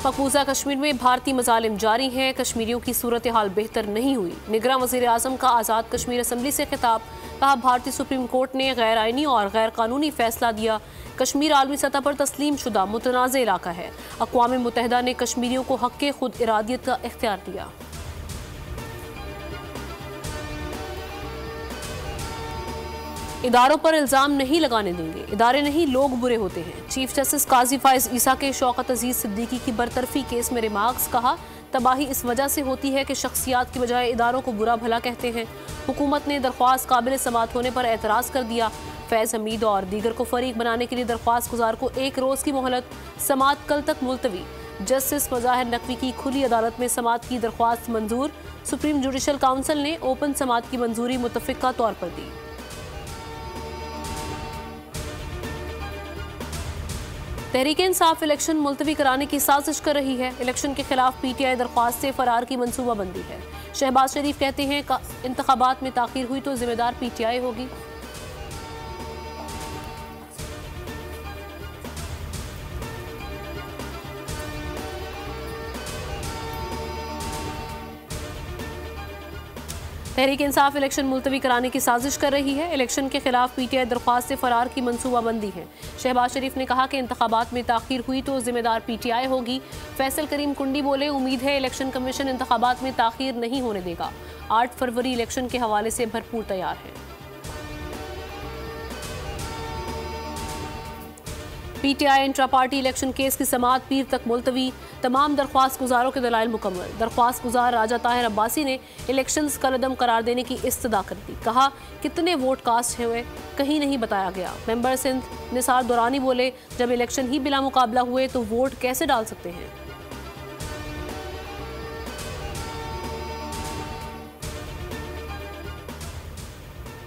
मकबूजा कश्मीर में भारतीय मजालिम जारी हैं। कश्मीरियों की सूरत हाल बेहतर नहीं हुई। निगरान वज़ीर आज़म का आज़ाद कश्मीर असम्बली से खिताब। कहा, भारतीय सुप्रीम कोर्ट ने गैर आइनी और गैर कानूनी फैसला दिया। कश्मीर आलमी सतह पर तस्लीम शुदा मुतनाज़ इलाका है। अक़वाम मुत्तहिदा ने कश्मीरियों को हक़ खुद इरादियत का इख्तियार दिया। इदारों पर इल्ज़ाम नहीं लगाने देंगे। इदारे नहीं, लोग बुरे होते हैं। चीफ जस्टिस काजी फाइज ईसा के शौकत अजीज सिद्दीकी की बरतरफी केस में रिमार्क्स। कहा, तबाही इस वजह से होती है कि शख्सियात की बजाय इदारों को बुरा भला कहते हैं। हुकूमत ने दरख्वास्त काबिल समाअत होने पर एतराज़ कर दिया। फैज़ हमीद और दीगर को फरीक बनाने के लिए दरख्वास्त गुजार को 1 रोज़ की मोहलत। समाअत कल तक मुलतवी। जस्टिस मज़ाहिर नकवी की खुली अदालत में समाअत की दरख्वास्त मंजूर। सुप्रीम जुडिशल काउंसिल ने ओपन समाअत की मंजूरी मुतफ़िक़ा तौर पर दी। तहरीक इंसाफ इलेक्शन मुलतवी कराने की साजिश कर रही है। इलेक्शन के खिलाफ PTI दरख्वास्त से फरार की मनसूबाबंदी है। शहबाज शरीफ कहते हैं इंतखाबात में ताख़ीर हुई तो जिम्मेदार PTI होगी। तहरीक इंसाफ इलेक्शन मुलतवी कराने की साजिश कर रही है। इलेक्शन के खिलाफ PTI दरख्वास्त से फरार की मनसूबाबंदी है। शहबाज शरीफ ने कहा कि इंतखाबात में ताख़ीर हुई तो जिम्मेदार PTI होगी। फैसल करीम कुंडी बोले, उम्मीद है इलेक्शन कमीशन इंतखाबात में ताख़ीर नहीं होने देगा। 8 फरवरी इलेक्शन के हवाले से भरपूर तैयार है। PTI intra party election case की समाअत पीर तक मुलतवी। तमाम दरख्वास्त गुजारों के दलाइल मुकम्मल। दरख्वास्त गुजार राजा ताहिर अब्बासी ने इलेक्शंस कलअदम करार देने की इस्तदा कर दी। कहा, कितने वोट कास्ट हुए कहीं नहीं बताया गया। मेंबर सिंध निसार दुरानी बोले, जब इलेक्शन ही बिला मुकाबला हुए तो वोट कैसे डाल सकते हैं।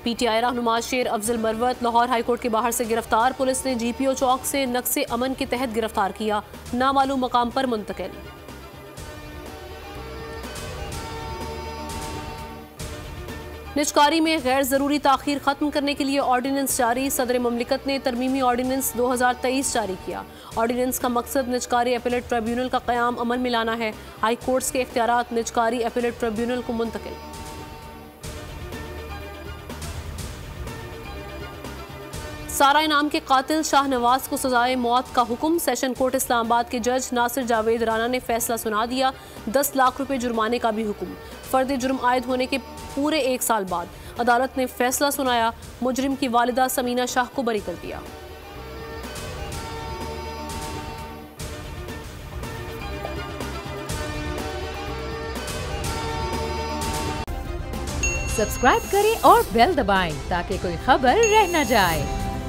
PTI रहनुमा शेर अफजल मरवत लाहौर हाईकोर्ट के बाहर से गिरफ्तार। पुलिस ने GPO चौक से नक्शे अमन के तहत गिरफ्तार किया। नामालूम मकाम पर मुंतकिल। निजकारी में गैर जरूरी ताखीर खत्म करने के लिए ऑर्डिनेंस जारी। सदर ममलिकत ने तरमीमी ऑर्डिनेंस 2023 जारी किया। ऑर्डिनेंस का मकसद निजकारी अपीलेट ट्रिब्यूनल का क़याम अमल में लाना है। हाई कोर्ट्स के इख्तियारात निजकारी अपीलेट ट्रिब्यूनल को मुंतकिल। सारा इनाम के कातिल शाहनवाज को सजाए मौत का हुक्म। सेशन कोर्ट इस्लामाबाद के जज नासिर जावेद राना ने फैसला सुना दिया। 10 लाख रुपए जुर्माने का भी हुक्म। फर्द जुर्म आयद होने के पूरे 1 साल बाद अदालत ने फैसला सुनाया। मुजरिम की वालिदा समीना शाह को बरी कर दिया। सब्सक्राइब करें और बेल दबाएं ताकि कोई खबर रह न जाए।